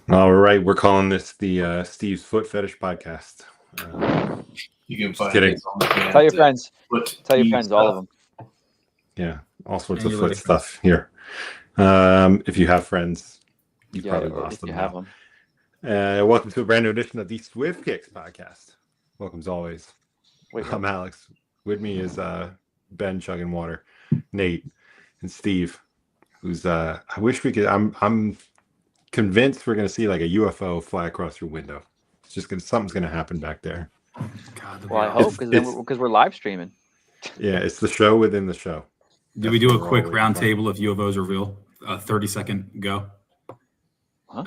All right, we're calling this the Steve's Foot Fetish Podcast. You can Just find kidding. this on the fan Tell your at friends. Foot Tell your Eve friends, all of stuff. them. Yeah, all sorts of Anybody. foot stuff here. If you have friends, you've probably or lost if them you now. have them. Welcome to a brand new edition of the Swift Kicks Podcast. Welcome as always. Wait, I'm Alex. With me is Ben chugging water, Nate, and Steve. Who's I wish we could. I'm convinced we're gonna see like a UFO fly across your window. It's just something's gonna happen back there. God, well, I hope because we're live streaming. Yeah, it's the show within the show. Do we do a quick round table if UFOs are real? 30-second go. Huh?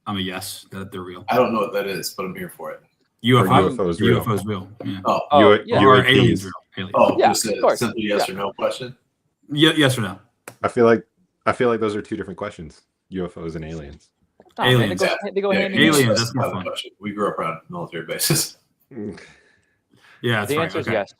I'm a yes that they're real. I don't know what that is, but I'm here for it. UFOs real. UFOs real. Yeah. Oh, yeah. Or aliens real. Aliens. yeah, of just course. a simple yes or no question. Yes or no? I feel like those are two different questions. UFOs and aliens. Oh, Aliens. Man, they go hand in aliens, hand. that's more fun. Question. We grew up around military bases. Yeah, that's The right. answer is Okay. yes.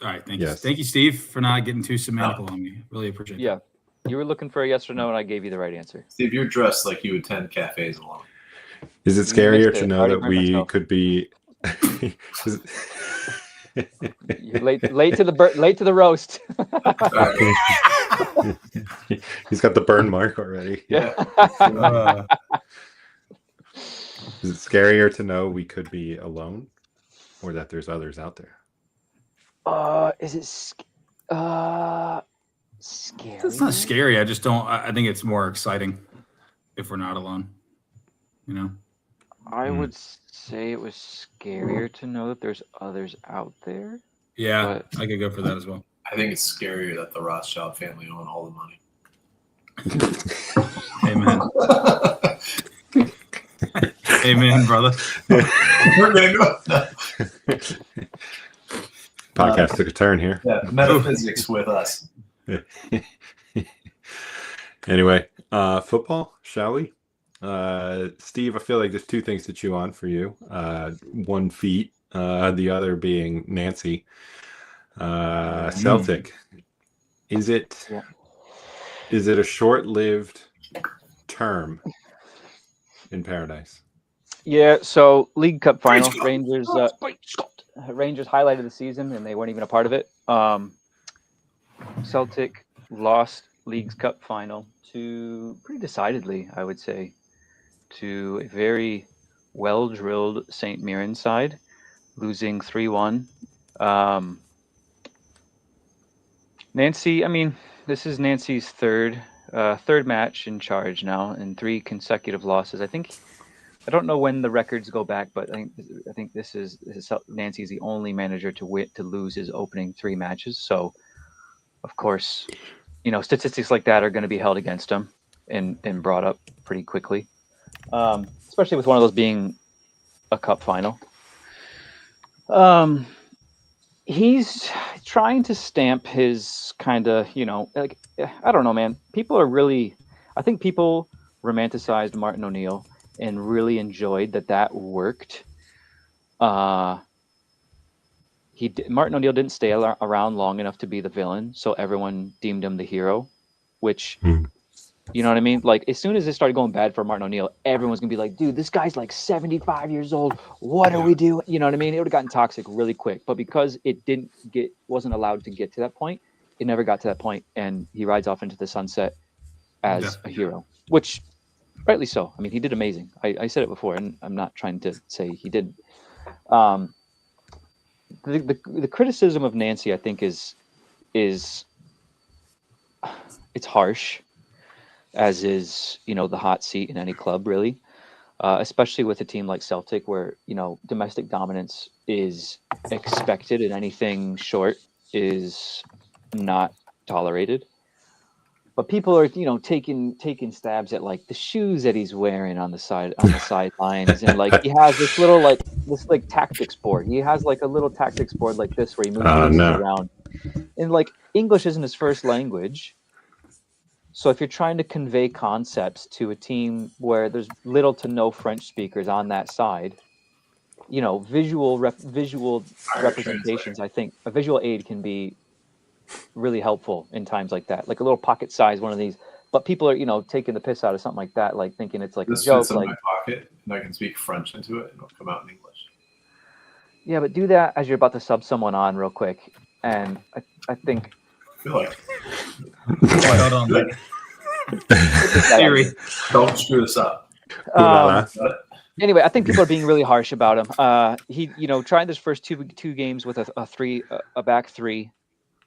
All right, thank Yes. you. Thank you, Steve, for not getting too semantical on me. Really appreciate Yeah. You were looking for a yes or no, and I gave you the right answer. Steve, you're dressed like you attend cafes alone. Is it You scarier missed to it. know Already that burned we myself. could be? You're late to the roast. He's got the burn mark already. Yeah. that. Is it scarier to know we could be alone, or that there's others out there? Is it scary? It's not scary. I just don't. I think it's more exciting if we're not alone. You know. I would say it was scarier to know that there's others out there. Yeah, But- I could go for that as well. I think it's scarier that the Rothschild family own all the money. Amen. Amen, brother. We're gonna go. Podcast took a turn here. Yeah, metaphysics with us. Anyway, football, shall we? Steve, I feel like there's two things to chew on for you. One feet, the other being Nancy. Celtic. Is it a short-lived term in paradise? Yeah, so League Cup final, Rangers highlighted the season, and they weren't even a part of it. Celtic lost League's Cup final to pretty decidedly, I would say, to a very well-drilled St. Mirren side, losing 3-1. Nancy, I mean, this is Nancy's third match in charge now, and 3 consecutive losses. I don't know when the records go back, but I think this is Nancy's the only manager to lose his opening 3 matches. So, of course, statistics like that are going to be held against him and brought up pretty quickly, especially with one of those being a cup final. He's trying to stamp his kind of, like, I don't know, man. I think people romanticized Martin O'Neill and really enjoyed that worked. Martin O'Neill didn't stay around long enough to be the villain, so everyone deemed him the hero, which, you know what I mean? Like, as soon as it started going bad for Martin O'Neill, everyone's going to be like, dude, this guy's like 75 years old. What do we do? You know what I mean? It would have gotten toxic really quick. But because it wasn't allowed to get to that point, it never got to that point, and he rides off into the sunset as a hero, which rightly so. I mean, he did amazing. I said it before, and I'm not trying to say he didn't. The criticism of Nancy, I think, is it's harsh, as is the hot seat in any club, really, especially with a team like Celtic, where domestic dominance is expected, and anything short is not tolerated. But people are taking stabs at like the shoes that he's wearing on the sidelines, and like he has this little tactics board. He has like a little tactics board like this where he moves pieces around, and like English isn't his first language. So if you're trying to convey concepts to a team where there's little to no French speakers on that side, visual representations, I think a visual aid can be really helpful in times like that. Like a little pocket size one of these but people are, taking the piss out of something like that, like thinking it's like This a joke. fits in Like, my pocket, and I can speak French into it, and it'll come out in English. yeah, but do that as you're about to sub someone on real quick. And I think I feel like Hold on. Theory. don't screw this up. Ooh la la. Anyway, I think people are being really harsh about him. He, tried his first two games with a back three,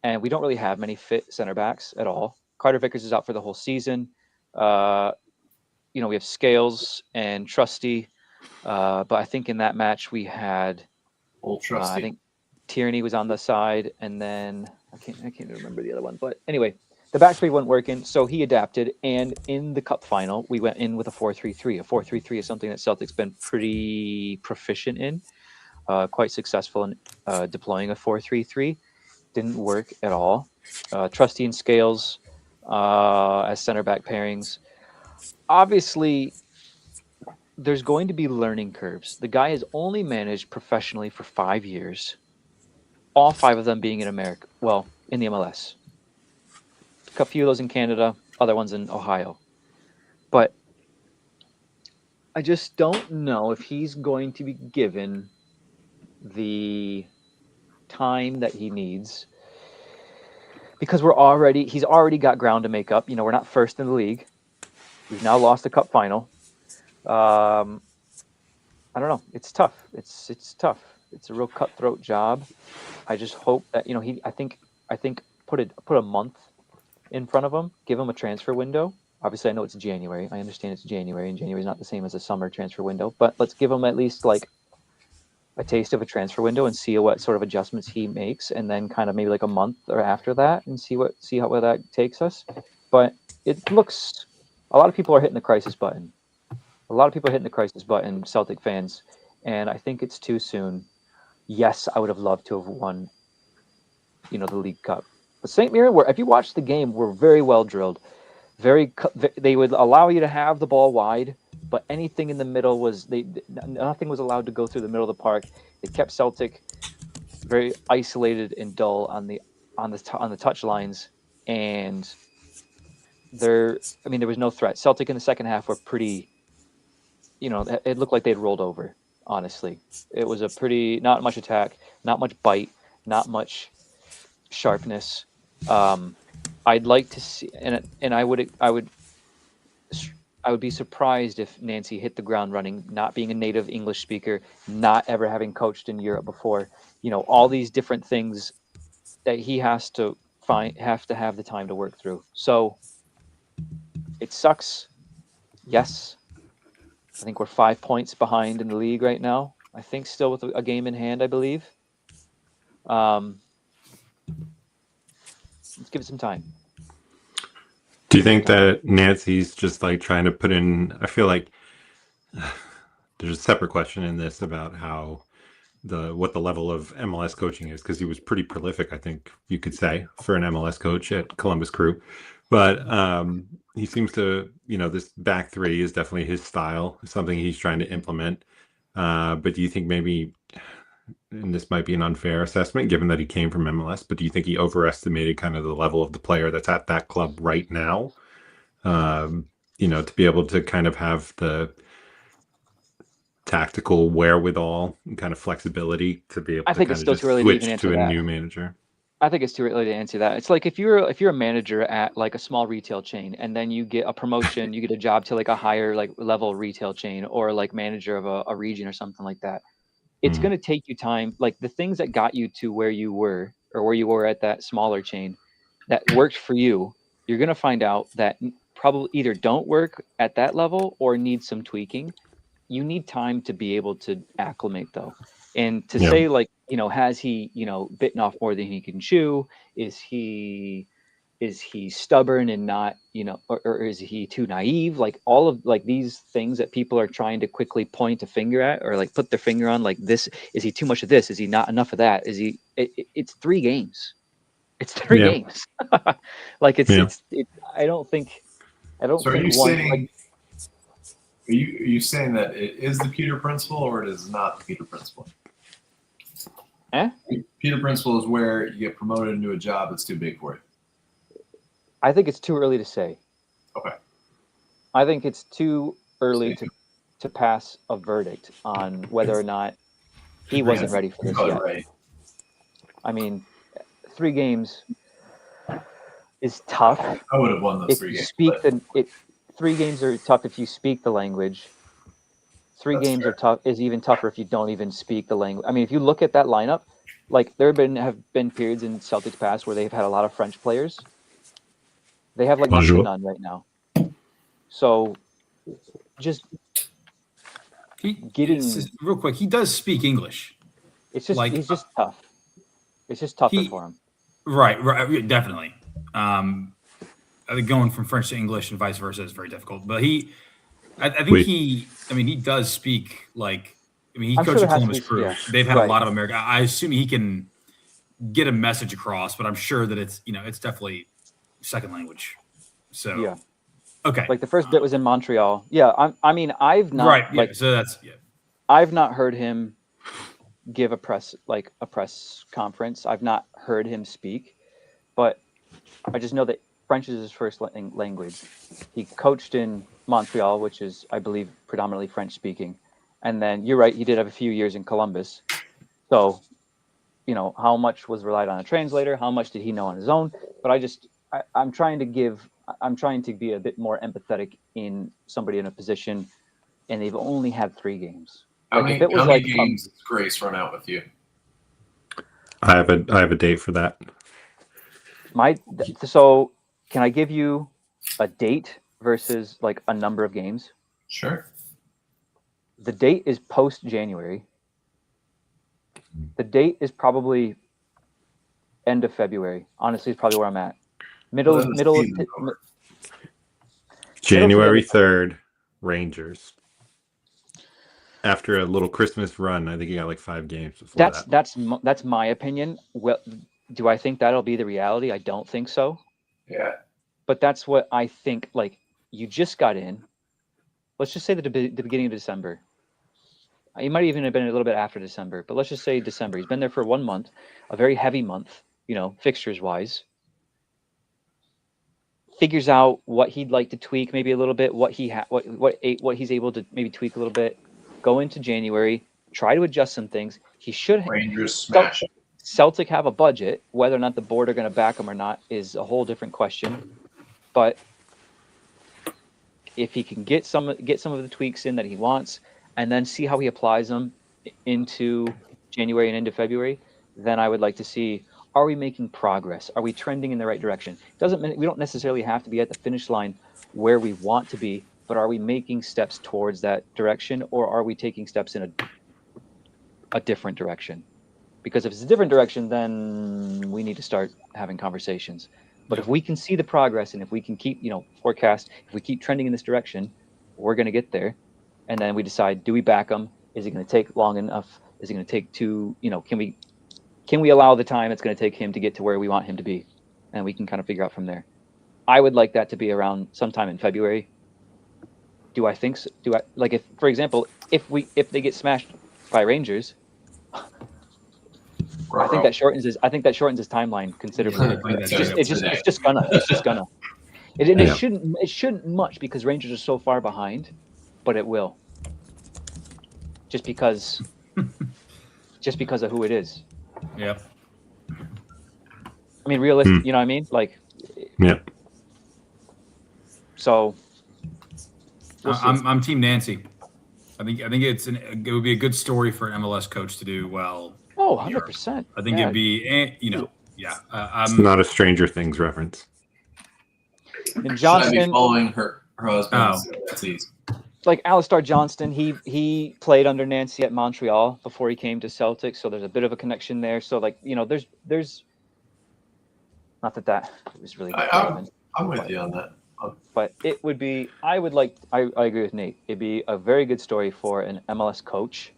and we don't really have many fit center backs at all. Carter Vickers is out for the whole season. We have Scales and Trusty, but I think in that match we had, Old Trusty. I think Tierney was on the side, and then I can't even remember the other one. But anyway, the back three wasn't working, so he adapted. And in the cup final, we went in with a 4-3-3. A 4-3-3 is something that Celtic's been pretty proficient in, quite successful in deploying a 4-3-3. Didn't work at all. Trusty and Scales as center back pairings. Obviously, there's going to be learning curves. The guy has only managed professionally for 5 years, all 5 of them being in America. Well, in the MLS. A few of those in Canada, other ones in Ohio. But I just don't know if he's going to be given the time that he needs, because he's already got ground to make up. We're not first in the league. We've now lost the cup final. I don't know. It's tough. It's tough. It's a real cutthroat job. I just hope that I think put a month in front of him, give him a transfer window. Obviously, I know it's January. I understand it's January, and January is not the same as a summer transfer window. But let's give him at least like a taste of a transfer window and see what sort of adjustments he makes, and then kind of maybe like a month or after that, and see where that takes us. But it looks, a lot of people are hitting the crisis button. A lot of people are hitting the crisis button, Celtic fans, and I think it's too soon. Yes, I would have loved to have won, the League Cup. But St. Mirren, if you watch the game, were very well drilled. They would allow you to have the ball wide, but anything in the middle nothing was allowed to go through the middle of the park. They kept Celtic very isolated and dull on the touch lines, and there was no threat. Celtic in the second half were pretty. It looked like they'd rolled over. Honestly, it was a pretty not much attack, not much bite, not much sharpness. I'd like to see, and I would be surprised if Nancy hit the ground running, not being a native English speaker, not ever having coached in Europe before. All these different things that he have to have the time to work through. So it sucks. Yes. I think we're 5 points behind in the league right now. I think still with a game in hand, I believe. Let's give it some time. Do you think that Nancy's just like trying to put in? I feel like there's a separate question in this about how what the level of MLS coaching is, because he was pretty prolific, I think you could say, for an MLS coach at Columbus Crew. But he seems to, this back three is definitely his style, something he's trying to implement. But do you think maybe, and this might be an unfair assessment given that he came from MLS, but do you think he overestimated kind of the level of the player that's at that club right now? To be able to kind of have the tactical wherewithal and kind of flexibility to be able to kind of just switch to a new manager? I think it's too early to answer that. It's like if you're a manager at like a small retail chain, and then you get a promotion, you get a job to like a higher like level retail chain, or like manager of a region or something like that. It's going to take you time. Like the things that got you to where you were, or where you were at that smaller chain that worked for you, you're going to find out that probably either don't work at that level or need some tweaking. You need time to be able to acclimate though. And to say like, has he, bitten off more than he can chew? Is he stubborn and not, or is he too naive? Like all of like these things that people are trying to quickly point a finger at, or like put their finger on, like this, is he too much of this? Is he not enough of that? It's 3 games. It's 3 games. Like I don't think So are you saying, are you saying that it is the Peter principle or it is not the Peter principle? Peter principle is where you get promoted into a job that's too big for you. I think it's too early to say. Okay. I think it's too early to pass a verdict on whether or not he wasn't ready for this yet. Right. I mean, 3 games is tough. I would have won those If 3 you games. speak but 3 games are tough if you speak the language. 3 That's games fair. are tough is even tougher if you don't even speak the language. I mean, if you look at that lineup, like there have been periods in Celtics past where they've had a lot of French players. They have like next to Bonjour. none right now. So just Real quick, he does speak English. it's just Like, he's just tough. It's just tougher for him. Right, definitely. I think going from French to English and vice versa is very difficult. But I think he does speak like. I mean, he I'm sure coached there the has to Columbus be- Crew. yeah, They've had a right. lot of America. I assume he can get a message across, but I'm sure that it's definitely second language. So Yeah. okay, Like the first bit was in Montreal. Yeah, I've not right. Yeah, like so that's I've not heard him give a press conference. I've not heard him speak, but I just know that French is his first language. He coached in Montreal, which is, I believe, predominantly French speaking. And then you're right, he did have a few years in Columbus. So, how much was relied on a translator? How much did he know on his own? But I'm trying to be a bit more empathetic in somebody in a position, and they've only had 3 games. How Like many, if it was how many like games has Grace run out with you? I have a date for that. so can I give you a date versus like a number of games? Sure. The date is post January. The date is probably end of February. Honestly, is probably where I'm at. Well, then the season's over. January 3rd, Rangers. After a little Christmas run, I think he got like 5 games before that. That's my opinion. Well, do I think that'll be the reality? I don't think so. Yeah. But that's what I think. Like, you just got in. Let's just say the beginning of December. He might even have been a little bit after December, but let's just say December. He's been there for 1 month, a very heavy month, fixtures wise. Figures out what he'd like to tweak maybe a little bit, what he's able to maybe tweak a little bit. Go into January, try to adjust some things. He should. Rangers smash. Celtic have a budget. Whether or not the board are going to back him or not is a whole different question. But if he can get some of the tweaks in that he wants, and then see how he applies them into January and into February, then I would like to see, are we making progress? Are we trending in the right direction? We don't necessarily have to be at the finish line where we want to be, but are we making steps towards that direction, or are we taking steps in a different direction? Because if it's a different direction, then we need to start having conversations. But if we can see the progress, and if we can keep, forecast, if we keep trending in this direction, we're going to get there. And then we decide, do we back him? Is it going to take long enough? Is it going to take can we allow the time it's going to take him to get to where we want him to be? And we can kind of figure out from there. I would like that to be around sometime in February. Do I think so? If, for example, if they get smashed by Rangers, I think that shortens his timeline considerably. It's just gonna. It shouldn't much because Rangers are so far behind, but it will. Just because of who it is. Yep. I mean, realistic. You know what I mean? Like. Yep. So. I'm Team Nancy. I think it would be a good story for an MLS coach to do well. Oh, 100%. I think it'd be, It's not a Stranger Things reference. And Should I be Johnston, following her husband's disease? like Alistair Johnston, he played under Nancy at Montreal before he came to Celtic, so there's a bit of a connection there. So there's not that was really. I'm with you on that. But it would be. I agree with Nate. It'd be a very good story for an MLS coach.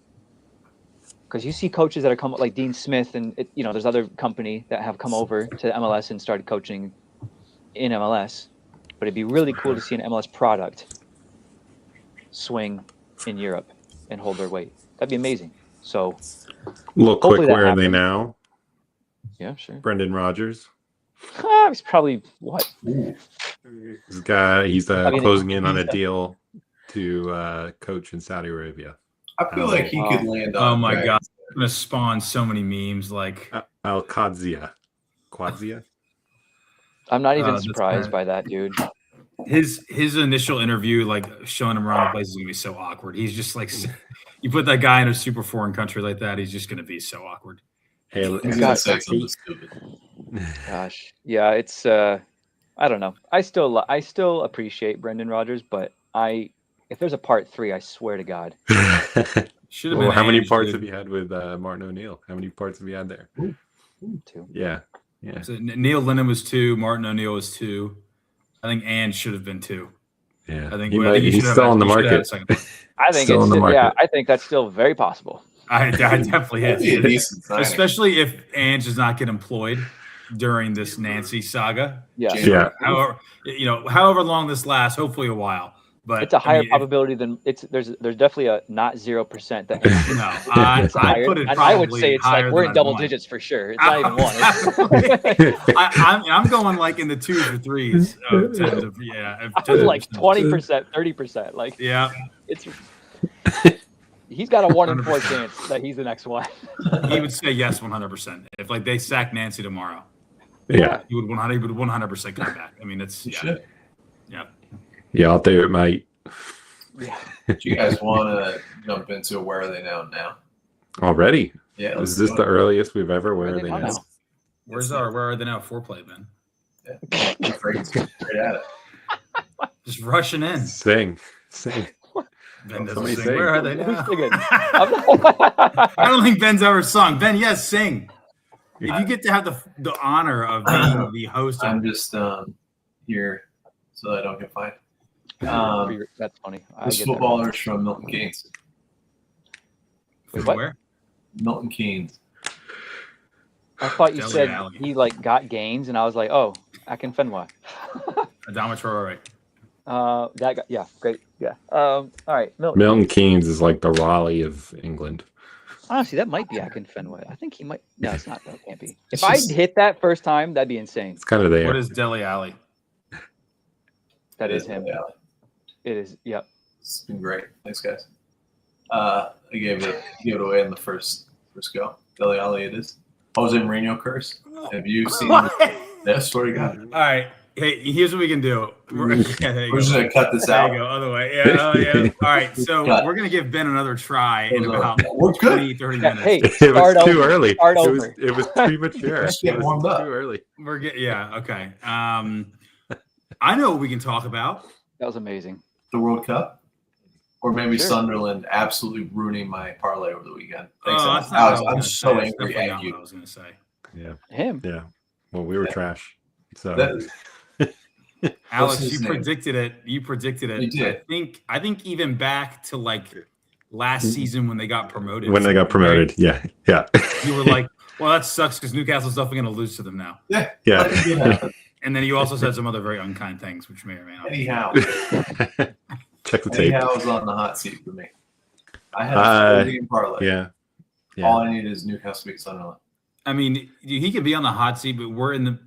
Because you see coaches that are come like Dean Smith, and there's other company that have come over to MLS and started coaching in MLS. But it'd be really cool to see an MLS product swing in Europe and hold their weight. That'd be amazing. So, Real quick, where are they happens. now? Yeah, sure. Brendan Rodgers. He's probably what? He's I mean, closing in on a deal to coach in Saudi Arabia. I feel like he could land on. Oh my god, it's gonna spawn so many memes. Like Al Qadzia. Qadzia? I'm not even that's surprised by that, dude. his initial interview, like showing him around the place, is gonna be so awkward. He's just like, you put that guy in a super foreign country like that, he's just gonna be so awkward. Hey, He's gonna say something stupid. Gosh, yeah, it's I don't know. I still appreciate Brendan Rodgers, but if there's a part 3, I swear to God. Should have been. How many Ange, parts dude. have you had with Martin O'Neill? How many parts have you had there? 2. Yeah. So Neil Lennon was 2. Martin O'Neill was 2. I think Ange should have been 2. Yeah. I think He's still on the market. I think Still on the market. yeah, I think that's still very possible. I definitely That'd be a is. decent signing. Especially if Ange does not get employed during this Nancy saga. Yeah. Yeah. However long this lasts, hopefully a while. But It's a higher probability than there's definitely a not 0% that No, I put it. I would say it's like higher we're than in double I'd want. digits for sure. It's not even 1. I'm going like in the 2s or 3s of 10 of, yeah. Like 20%, 30%. Like Yeah, it's he's got a 1 in 4 chance that he's the next one. he would say yes 100%. If like they sack Nancy tomorrow, Yeah. he would 100% come back. I mean, it's He should. Yeah, I'll do it, mate. Yeah. Do you guys want to jump into where are they now? Already? Yeah. Is this the earliest we've ever? Where are they I now? know. where are they now? Foreplay, man. Yeah. Straight at it. Just rushing in. Sing. Ben doesn't Somebody sing. sing. Where are they Who's now? singing? I don't think Ben's ever sung. Ben, yes, sing. If you get to have the honor of being the host, I'm just here so I don't get fined. That's funny. This footballers from Milton Keynes. Wait, what? where? Milton Keynes. I thought you Deli said Alley. he like got gains, and I was like, oh, Akinfenwa. Adama Traore. That guy, yeah, great, yeah. All right, Milton Keynes is like the Raleigh of England. Honestly, that might be Akinfenwa. I think he might. No, it's not. That can't be. It's If I just- hit that first time, that'd be insane. It's kind of there. What is Deli Alley? That is him. Yeah. It is. Yep. It's been great. Thanks, guys. I gave it away in the first go. Dele Alli it is. Jose Mourinho curse. Have you seen that story? God. All right. Hey, here's what we can do. We're We're just gonna cut this There out. you go. Other way. Yeah. Oh, yeah. All right. So Cut. we're gonna give Ben another try in about We're good. 20, 30 Yeah, minutes. hey, It start was too over. early. Start It over. was premature. Just get It was warmed up. too early. Yeah. Okay. I know what we can talk about. That was amazing. The World Cup, or maybe Sure. Sunderland absolutely ruining my parlay over the weekend. Thanks, Oh, Alex. that's not what I was I'm gonna so say. That's angry definitely at not what I you. was gonna say. Yeah. Him. Yeah. Well, we were Yeah. trash. So Alex, his you name? predicted it. You predicted it. You did. I think even back to like last season when they got promoted. when they got promoted, yeah. You were like, well, that sucks because Newcastle's definitely going to lose to them now. Yeah. Yeah. Let it happen. And then you also said some other very unkind things, which may or may not. Anyhow, Check the tape. anyhow, is on the hot seat for me. I had Uh, a 4-game parlay. Yeah. All I need is Newcastle beat Sunderland. I mean, he could be on the hot seat, but we're in the.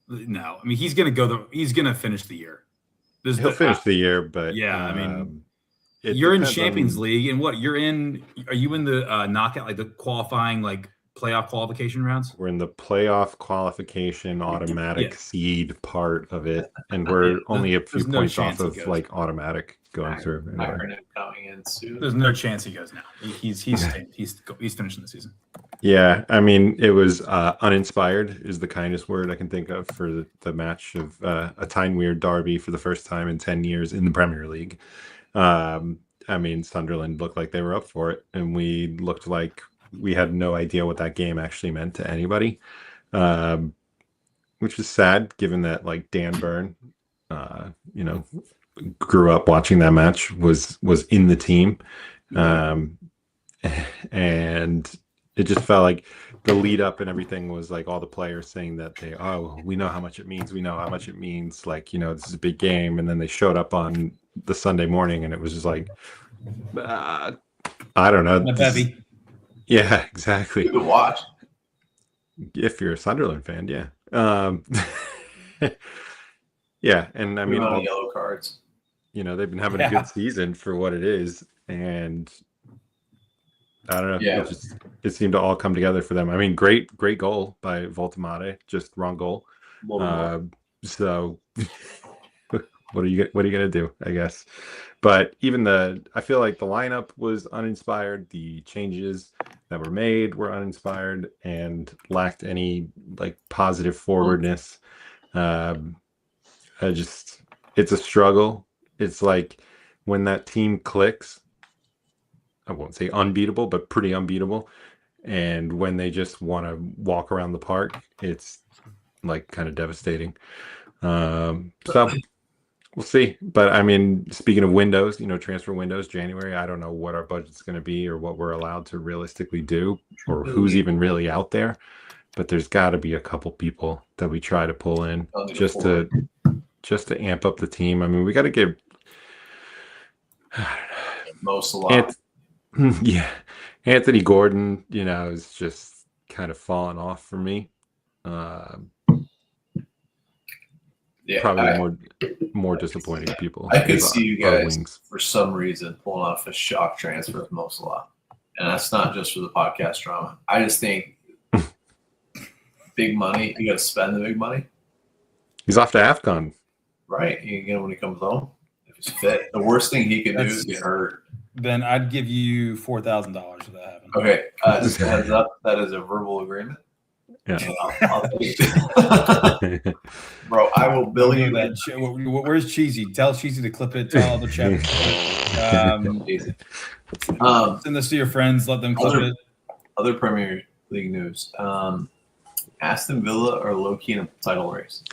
No, I mean he's going to he's going to finish the year. He'll finish the year, but Yeah, I mean, it you're in depends Champions on- League, and what you're in? Are you in the knockout, like the qualifying, like playoff qualification rounds? We're in the playoff qualification automatic Yeah. seed part of it, and we're only a few There's no points chance off he of goes. like automatic going through. Ireland coming in soon. There's no chance he goes now. He's finishing the season. Yeah, I mean, it was uninspired is the kindest word I can think of for the match of a Tyne-Weir derby for the first time in 10 years in the Premier League. I mean, Sunderland looked like they were up for it, and we looked like we had no idea what that game actually meant to anybody, which is sad given that like Dan Byrne, grew up watching that match, was in the team, and it just felt like the lead up and everything was like all the players saying that we know how much it means. We know how much it means. Like, this is a big game. And then they showed up on the Sunday morning and it was just like, I don't know. My baby. Yeah, exactly. Good to watch. If you're a Sunderland fan, yeah. Yeah, and I The mean, amount of yellow cards. they've been having a good season for what it is, and I don't know. Yeah. It seemed to all come together for them. I mean, great goal by Voltamade, just wrong goal. A little more. So what are you gonna do? I guess. But even I feel like the lineup was uninspired. The changes that were made were uninspired and lacked any like positive forwardness. It's a struggle. It's like when that team clicks. I won't say unbeatable, but pretty unbeatable. And when they just want to walk around the park, it's like kind of devastating. So we'll see. But I mean, speaking of windows, transfer windows, January, I don't know what our budget's going to be or what we're allowed to realistically do or who's even really out there. But there's got to be a couple people that we try to pull in just to amp up the team. I mean, we got to give most a lot. Yeah, Anthony Gordon, is just kind of fallen off for me. Probably more disappointing people. I could see you guys for some reason pulling off a shock transfer with Mo Salah, and that's not just for the podcast drama. I just think big money. You got to spend the big money. He's off to AFCON, right? You get him when he comes home if he's fit. The worst thing he could do is get hurt. Then I'd give you $4,000 if that happened. Okay, just a heads up. That is a verbal agreement. Yeah. I'll take it. Bro, I will bill you that. Where's Cheesy? Tell Cheesy to clip it. Tell all the chat. Send this to your friends. Let them clip it. Other Premier League news. Aston Villa are low-key in a title race.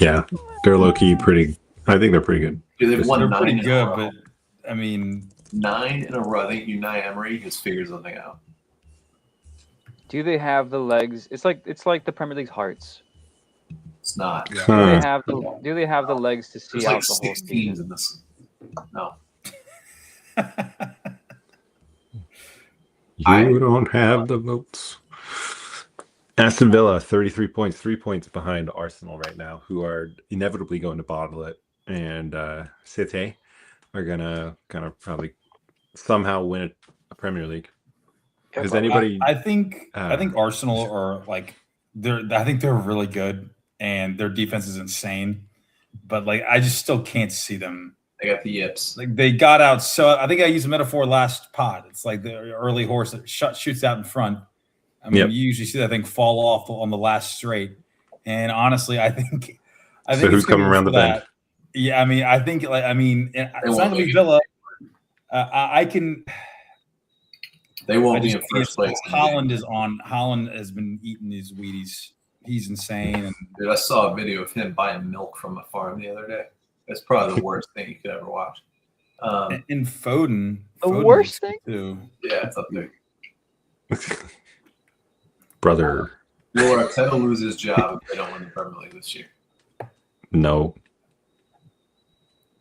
Yeah, they're low-key pretty. I think they're pretty good. Dude, they've won 9 pretty in good, a row. But I mean, 9 in a row. I think Unai Emery has figured something out. Do they have the legs? It's like the Premier League's Hearts. It's not. Do they have the legs to see out the whole 6 season? teams in this. No. You don't have the votes. Aston Villa, 33 points, 3 points behind Arsenal right now, who are inevitably going to bottle it. And City are going to kind of probably somehow win a Premier League. Has anybody? I think Arsenal are like I think they're really good and their defense is insane, but like I just still can't see them. They got the yips. Like they got out. So I think I used a metaphor last pod. It's like the early horse that shoots out in front. I mean, You usually see that thing fall off on the last straight. And honestly, I think so who's coming around the bend? Yeah, I mean, I think it's not gonna be Villa. I can. They won't be in first place. Holland has been eating these Wheaties. He's insane. And dude, I saw a video of him buying milk from a farm the other day. That's probably the worst thing you could ever watch. And Foden. Worst thing? Too. Yeah, it's up there. Brother. Will Arteta lose his job if they don't win the Premier League this year? No.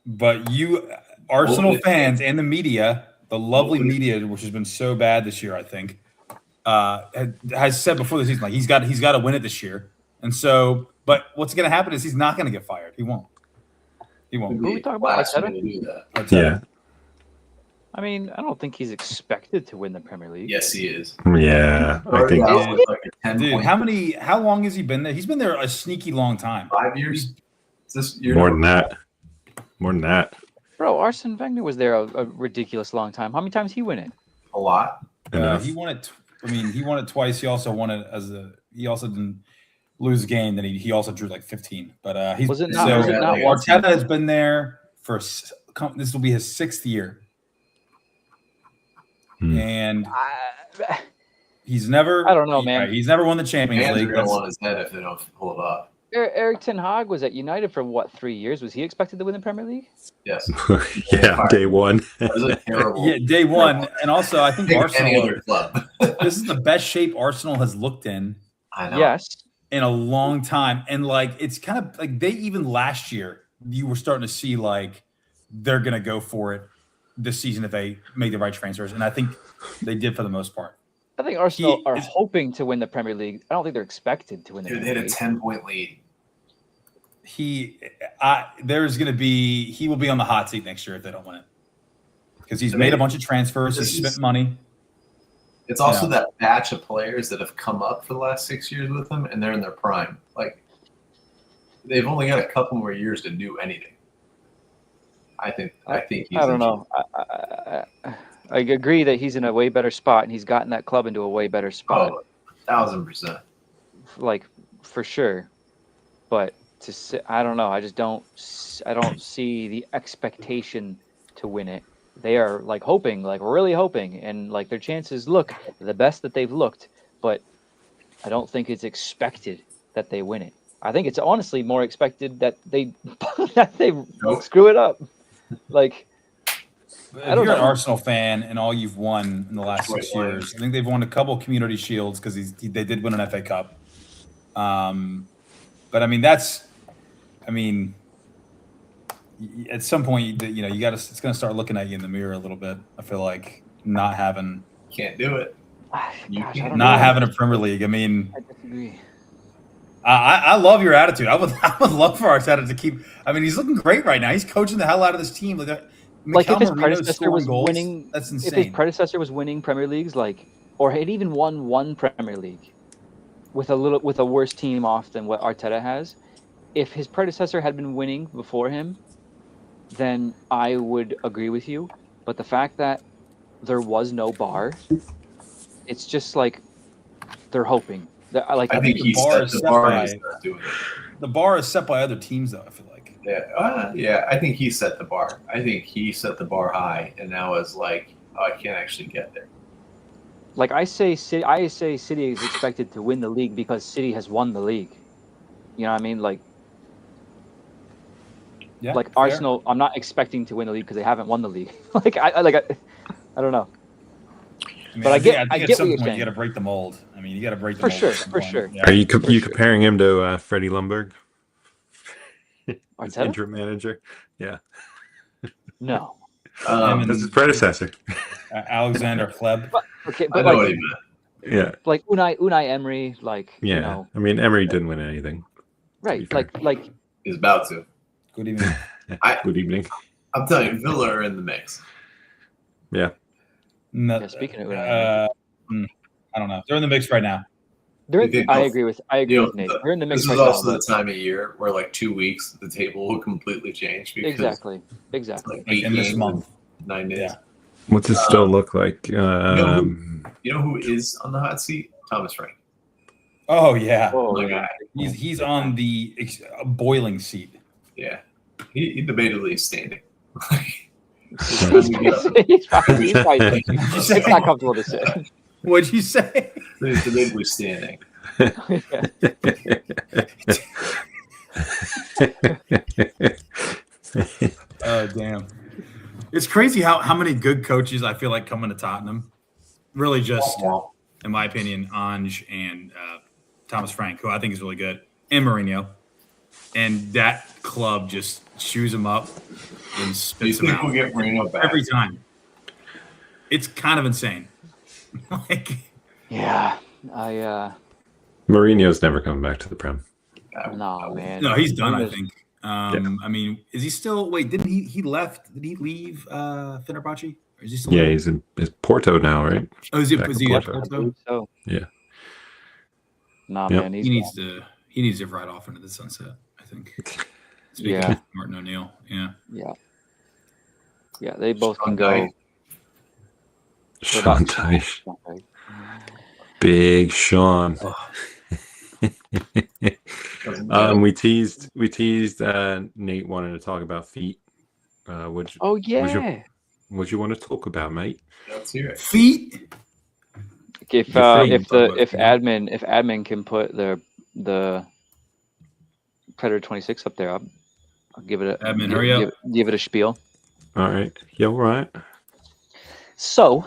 But you, Arsenal fans and the media, the lovely media, which has been so bad this year, I think, has said before the season, like he's got to win it this year. And so, but what's going to happen is he's not going to get fired. He won't. Who are we talking about? Arteta? Yeah. I mean, I don't think he's expected to win the Premier League. Yes, he is. Yeah, I think. Dude, how long has he been there? He's been there a sneaky long time. 5 years. More than that. Bro, Arsene Wenger was there a ridiculous long time. How many times he win it? A lot. He won it. He won it twice. He also won it he also didn't lose a game. Then he also drew like 15. But was it not Arteta has been there for this will be his 6th year. And he's never. I don't know, man. He's never won the Champions League. They're going to want his head if they don't hold up. Eric Ten Hag was at United for what, 3 years? Was he expected to win the Premier League? Yes. Yeah, day one. That was a terrible. Yeah, day one. And also, I think Arsenal. Any other club. This is the best shape Arsenal has looked in. I know. Yes. In a long time, and like it's kind of like they even last year you were starting to see like they're gonna go for it this season if they make the right transfers, and I think they did for the most part. I think Arsenal are hoping to win the Premier League. I don't think they're expected to win the Premier League. They had a 10-point lead. he will be on the hot seat next year if they don't win it, because he's made a bunch of transfers. He's spent money. It's also that batch of players that have come up for the last 6 years with him, and they're in their prime. Like, they've only got a couple more years to do anything. I think he's. I don't know. I agree that he's in a way better spot, and he's gotten that club into a way better spot. Oh, 1,000%. Like, for sure. But I don't know. I don't see the expectation to win it. They are like hoping, like really hoping, and like their chances look the best that they've looked, but I don't think it's expected that they win it. I think it's honestly more expected that they screw it up. Like, I don't know. If you're an Arsenal fan and all you've won in the last 6 years, I think they've won a couple community shields because they did win an FA Cup. But I mean, at some point, you got to. It's going to start looking at you in the mirror a little bit. I feel like not having. Can't do it. Not having a Premier League. I mean, I disagree. I love your attitude. I would love for Arteta to keep. I mean, he's looking great right now. He's coaching the hell out of this team. Like if his predecessor was winning, that's insane. If his predecessor was winning Premier Leagues, or had even won one Premier League with a worse team off than what Arteta has, if his predecessor had been winning before him, then I would agree with you. But the fact that there was no bar, it's just like they're hoping. I think the bar is set by. The bar is set by other teams, though. I feel like. Yeah. I think he set the bar. I think he set the bar high, and now is like, I can't actually get there. Like I say, City is expected to win the league because City has won the league. You know what I mean? Like fair. Arsenal, I'm not expecting to win the league because they haven't won the league. I don't know. I mean, but I get at what some you're point saying. You got to break the mold. I mean, you got to break the mold. For sure. Yeah. Are you comparing him to Freddie Ljungberg? His Arteta? interim manager? Yeah. No. That's his predecessor. Alexander Kleb. Okay, I but know what he meant. Yeah. Like Unai Emery, Yeah. I mean, Emery didn't win anything. Right. Like he's about to. Good evening. Good evening. I'm telling you, Villa are in the mix. Yeah. No, Yeah, speaking of Unai I don't know. They're in the mix right now. I agree with Nate. They're in the mix This right is also now. the time of year where, like, 2 weeks, the table will completely change. Because Exactly. Like 8 in this games month. in 9 days. Yeah. What's it still look like? You know who is on the hot seat? Thomas Frank. Oh yeah. Oh, My guy. He's on the boiling seat. Yeah. He debatably is standing. He's probably it's not comfortable to say. What'd you say? He's debatably standing. Oh damn! It's crazy how many good coaches I feel like come into Tottenham. Really, just in my opinion, Ange and Thomas Frank, who I think is really good, and Mourinho, and that club just chews them up and spits them out we'll get Mourinho back every time. It's kind of insane. Yeah, Mourinho's never coming back to the Prem. No, man. No, he's done. I think. I mean, is he still? Wait, didn't he left? Did he leave Fenerbahce? Or is he still? Yeah, he's in Porto now, right? Oh, is he Back at in Porto? So, Yeah. nah, Yep. man. He needs to ride off into the sunset. I think. Speaking Yeah. of Martin O'Neill, yeah. Yeah, they both can go. Sean Dyche. Big Sean. We teased Nate wanted to talk about feet. What you want to talk about, mate? Let's hear it. Feet. If admin can put the Predator 26 up there, I'll give it a Admin, hurry up. Give it a spiel. All right. Yeah, all right. So,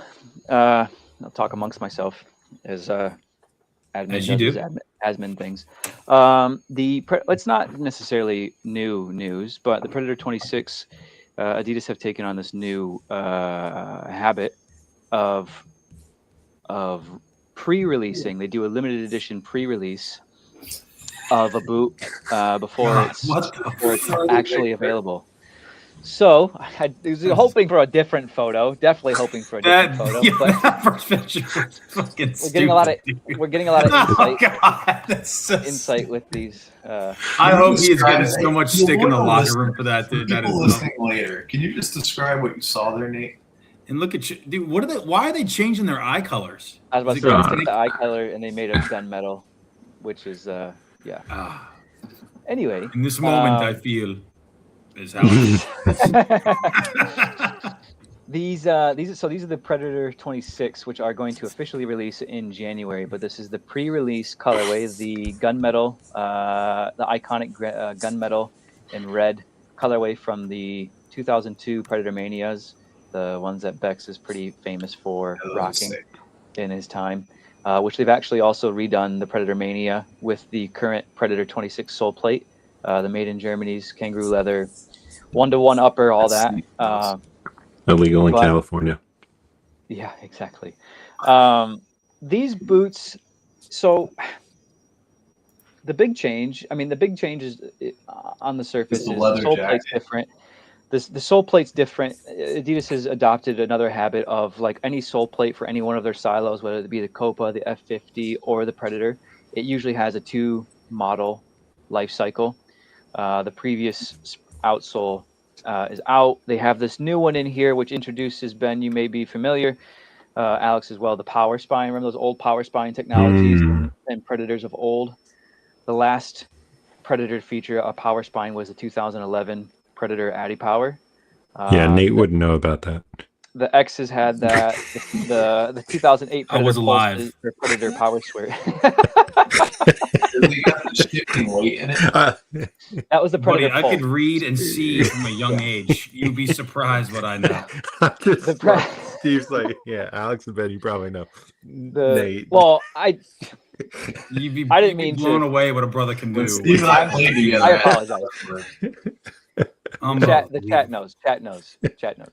I'll talk amongst myself as admin As you does do. his admin things. It's not necessarily new news, but the Predator 26, Adidas have taken on this new habit of pre-releasing. They do a limited edition pre-release of a boot before God, it's what the before it's fuck? actually available. So I was hoping for a different photo. Definitely hoping for a different photo. But that first picture was fucking we're getting a lot of stupid, we're getting a lot of dude. insight Oh God, that's so insight with these. I hope he is Describe getting it. so much The stick in the loyal locker listener- room for that, dude. For That is people nuts. listening later, can you just describe what you saw there, Nate? And look at you, dude. What are they? Why are they changing their eye colors? I was about Is to it say they gonna took make- the eye color and they made it gunmetal, which is yeah. Ah, Anyway, in this moment, I feel is how. these are the Predator 26, which are going to officially release in January. But this is the pre-release colorway, the gunmetal, the iconic gunmetal in red colorway from the 2002 Predator Manias, the ones that Bex is pretty famous for Yeah, those are rocking sick. in his time. Which they've actually also redone the Predator Mania with the current Predator 26 sole plate, the made in Germany's kangaroo leather, 1-to-1 upper, all That's that. sweet. Illegal in But- California. Yeah, exactly. These boots, so the big change is on the surface It's a is leather the sole jacket. plate's different. The sole plate's different. Adidas has adopted another habit of like any sole plate for any one of their silos, whether it be the Copa, the F50, or the Predator. It usually has a 2 model life cycle. The previous outsole is out. They have this new one in here, which introduces, Ben, you may be familiar, Alex as well, the power spine. Remember those old power spine technologies and Predators of old? The last Predator feature a power spine was the 2011 Predator Addy Power. Yeah, Nate wouldn't know about that. The X's had that. The 2008 I Predator was Pulse alive. or Predator Power Swear. They got the shifting weight in it. That was the Buddy, Predator I Pulse. could read and see from a young age. You'd be surprised what I know. The pre- Steve's like, yeah, Alex and Ben, you probably know. Nate. Well, I You'd be, I didn't you'd be mean blown to. away what a brother can When do. Steve and I played together, I apologize. The chat knows. Chat knows. Chat knows.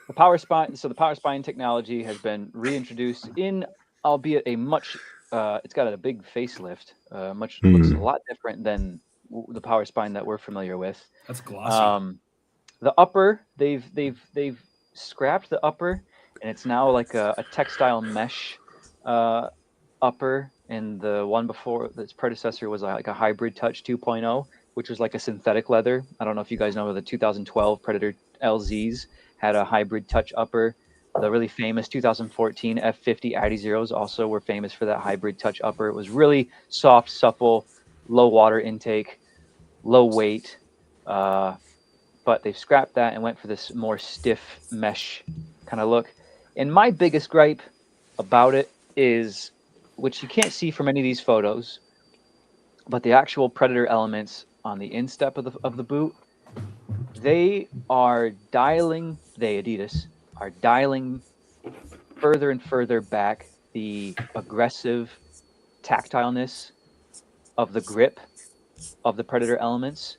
The power spine. So the power spine technology has been reintroduced in, albeit a much. It's got a big facelift. Looks a lot different than the power spine that we're familiar with. That's glossy. The upper, they've scrapped the upper, and it's now like a textile mesh upper. And the one before, its predecessor was like a hybrid touch 2.0, which was like a synthetic leather. I don't know if you guys know the 2012 Predator LZs had a hybrid touch upper. The really famous 2014 F50 Addy Zeros also were famous for that hybrid touch upper. It was really soft, supple, low water intake, low weight. But they've scrapped that and went for this more stiff mesh kind of look. And my biggest gripe about it is, which you can't see from any of these photos, but the actual Predator elements on the instep of the boot, Adidas are dialing further and further back the aggressive tactileness of the grip of the Predator elements.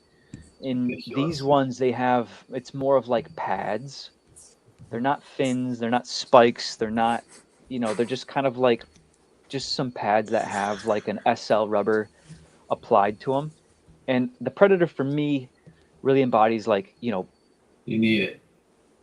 In these ones, it's more of like pads. They're not fins, they're not spikes, they're not, they're just kind of like just some pads that have like an SL rubber applied to them. And the Predator for me really embodies like, you need it.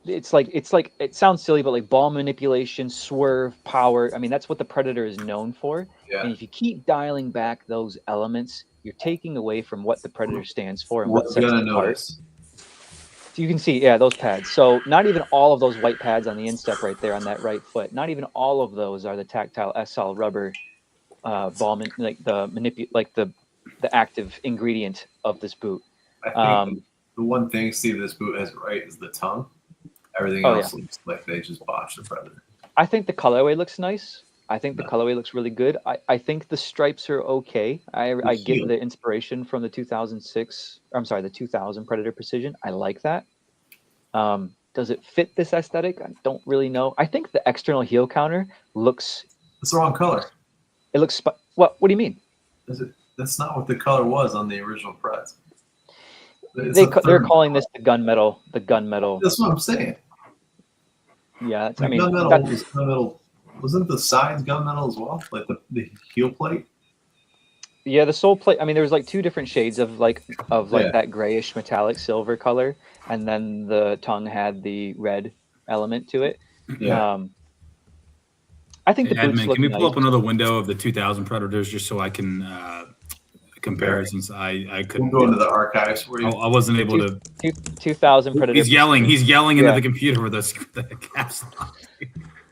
It's like it sounds silly, but like ball manipulation, swerve, power. I mean, that's what the Predator is known for. Yeah. And if you keep dialing back those elements, you're taking away from what the Predator stands for and what We're sets gonna it apart. notice. So you can see, those pads. So not even all of those white pads on the instep right there on that right foot. Not even all of those are the tactile SL rubber like the active ingredient of this boot. I think the one thing, Steve, this boot has right is the tongue. Everything else looks like they just botched the Predator. I think the colorway looks nice. I think the colorway looks really good. I think the stripes are okay. I get the inspiration from the 2006. I'm sorry, the 2000 Predator Precision. I like that. Does it fit this aesthetic? I don't really know. I think the external heel counter looks. It's the wrong color. It looks. What do you mean? That's not what the color was on the original Preds. They're calling this the gunmetal. The gunmetal. That's what I'm saying. Yeah, Gunmetal was gunmetal. Wasn't the sides gunmetal as well? Like the heel plate? Yeah, the sole plate. I mean, there was like two different shades of Yeah. that grayish metallic silver color, and then the tongue had the red element to it. Yeah. I think Hey, the boots Admin, look can we nice. pull up another window of the 2000 Predators just so I can compare since I We'll couldn't. go into the archives for you. I wasn't able to. 2000 Predator. He's yelling. He's yelling into Yeah. the computer with the caps lock.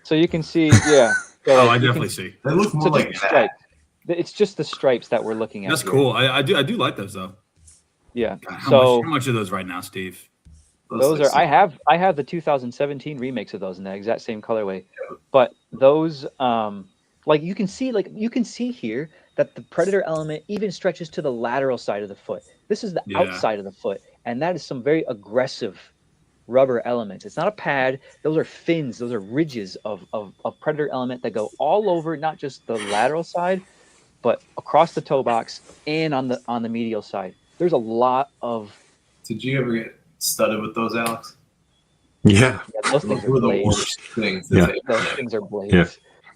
So you can see, yeah. So Oh, like, I you can definitely see- see. They look So more just like the that. stripes. It's just the stripes that we're looking at. That's here. cool. I do like those though. Yeah. God, So how much are those right now, Steve? those are I have the 2017 remakes of those in that exact same colorway, but those like you can see here that the Predator element even stretches to the lateral side of the foot. This is the Yeah. outside of the foot, and that is some very aggressive rubber elements. It's not a pad. Those are fins. Those are ridges of Predator element that go all over, not just the lateral side, but across the toe box and on the medial side. There's a lot of. Did you ever get studded with those, Alex? Yeah. Yeah, those things are Those were the blades. worst things. Yeah. Those things are blades. Yeah.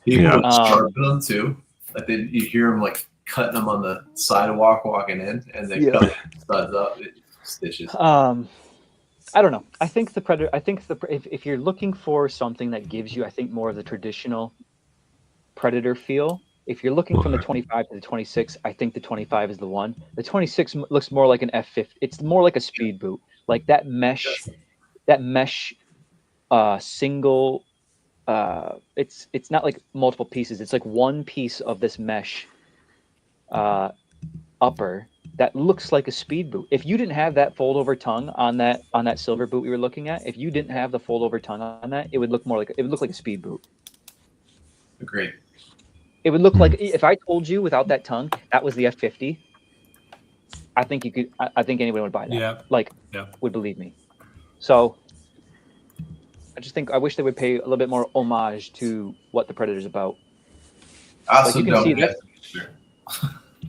People Yeah. would sharpen them too. Like you hear them like cutting them on the sidewalk walking in, and they Yeah. cut studs up, stitches. I don't know. I think the Predator. If you're looking for something that gives you, I think more of the traditional Predator feel. If you're looking from the 25 to the 26, I think the 25 is the one. The 26 looks more like an F50. It's more like a speed boot, like that mesh. That mesh, single. It's not like multiple pieces. It's like one piece of this mesh, upper that looks like a speed boot. If you didn't have that fold over tongue on that silver boot we were looking at, if you didn't have the fold over tongue on that, it would look like a speed boot. Agreed. It would look like if I told you without that tongue that was the F50. I think you could. I think anyone would buy that. Yeah. Would believe me. So I wish they would pay a little bit more homage to what the Predator's about. Also, you can see that.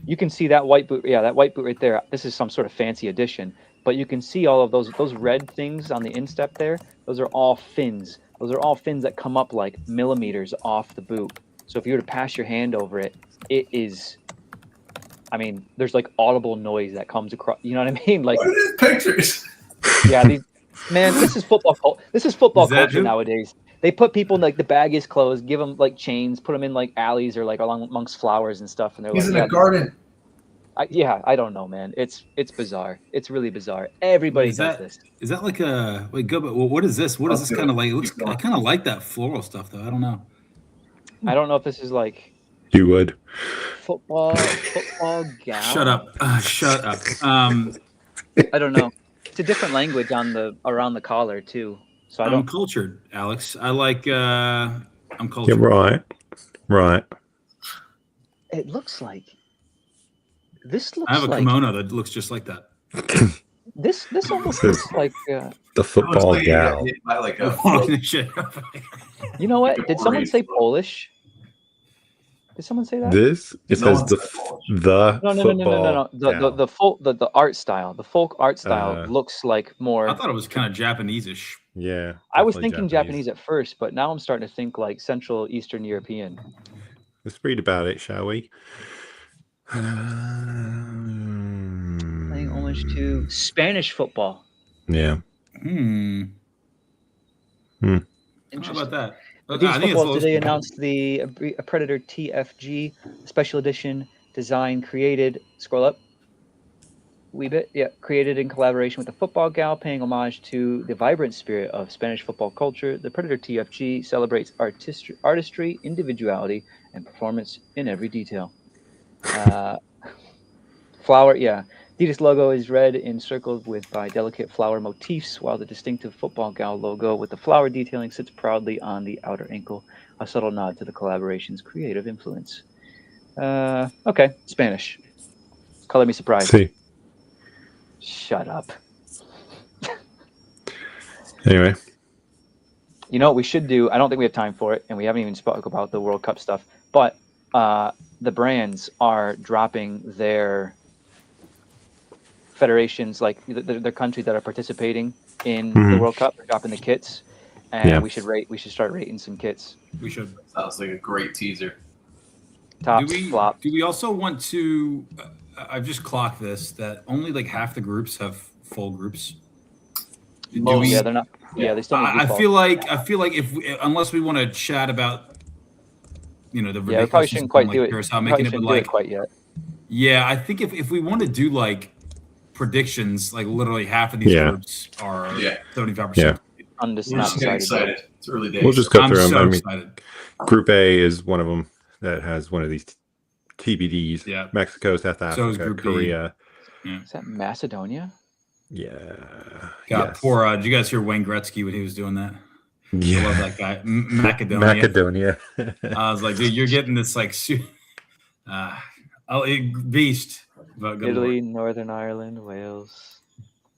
You can see that white boot. Yeah, that white boot right there. This is some sort of fancy addition, but you can see all of those red things on the instep there. Those are all fins. Those are all fins that come up like millimeters off the boot. So if you were to pass your hand over it, it is. I mean, there's like audible noise that comes across. You know what I mean? Like what are these pictures? Yeah, this is football. This is football culture nowadays. They put people in like the baggiest clothes, give them like chains, put them in like alleys or like amongst flowers and stuff, and they're He's like, in a garden. I don't know, man. It's bizarre. It's really bizarre. Everybody does this. Is that like a wait? Go, but what is this? What is this kind of like? It looks. I kind of like that floral stuff though. I don't know. I don't know if this is like. You would. Football gown. Shut up. Shut up. I don't know. It's a different language around the collar too. So I'm cultured, Alex. I like. I'm cultured. Yeah, right. It looks like. This looks. I have a like, kimono that looks just like that. This almost looks like. The football gal. You know what? Did someone say Polish? Did someone say that? It says the no. The art style, the folk art style looks like more. I thought it was kind of Japanese-ish. Yeah, I was thinking Japanese at first, but now I'm starting to think like Central Eastern European. Let's read about it, shall we? Paying homage to Spanish football. Yeah. How about that? Adidas Football today announced the Predator TFG special edition design created. Scroll up. Wee bit. Yeah, created in collaboration with the Football Gal, paying homage to the vibrant spirit of Spanish football culture. The Predator TFG celebrates artistry, individuality, and performance in every detail. Flower, yeah. Adidas logo is red encircled by delicate flower motifs, while the distinctive Football Gal logo with the flower detailing sits proudly on the outer ankle, a subtle nod to the collaboration's creative influence. Okay, Spanish. Color me surprised. See. Shut up. Anyway. You know what we should do? I don't think we have time for it, and we haven't even spoke about the World Cup stuff, but the brands are dropping their federations, like the countries that are participating in the World Cup, are dropping the kits, and we should start rating some kits. We should. Sounds like a great teaser. Top, Do flop. we also want to? I've just clocked this that only like half the groups have full groups. Do Most- we? Yeah, they're not. Yeah, they still need. I feel like if we, unless we want to chat about, the Yeah, we probably ridiculousness shouldn't of quite like do it. Curacao We making probably it, but shouldn't do it like, quite yet. yeah, I think if we want to do like predictions, like literally half of these Yeah. groups are Yeah. 75%. Yeah. I'm just We're not just getting excited. excited. It's early days. We'll just go I'm through them. so I mean, excited. Group A is one of them that has one of these TBDs. Yeah. Mexico, South So is Africa, Group B. Korea. Is that Macedonia? Yeah. God, Yes. poor. Did you guys hear Wayne Gretzky when he was doing that? I love Yeah. that guy. Macedonia. Macedonia. I was like, dude, you're getting this like beast. But good Italy, Lord. Northern Ireland, Wales,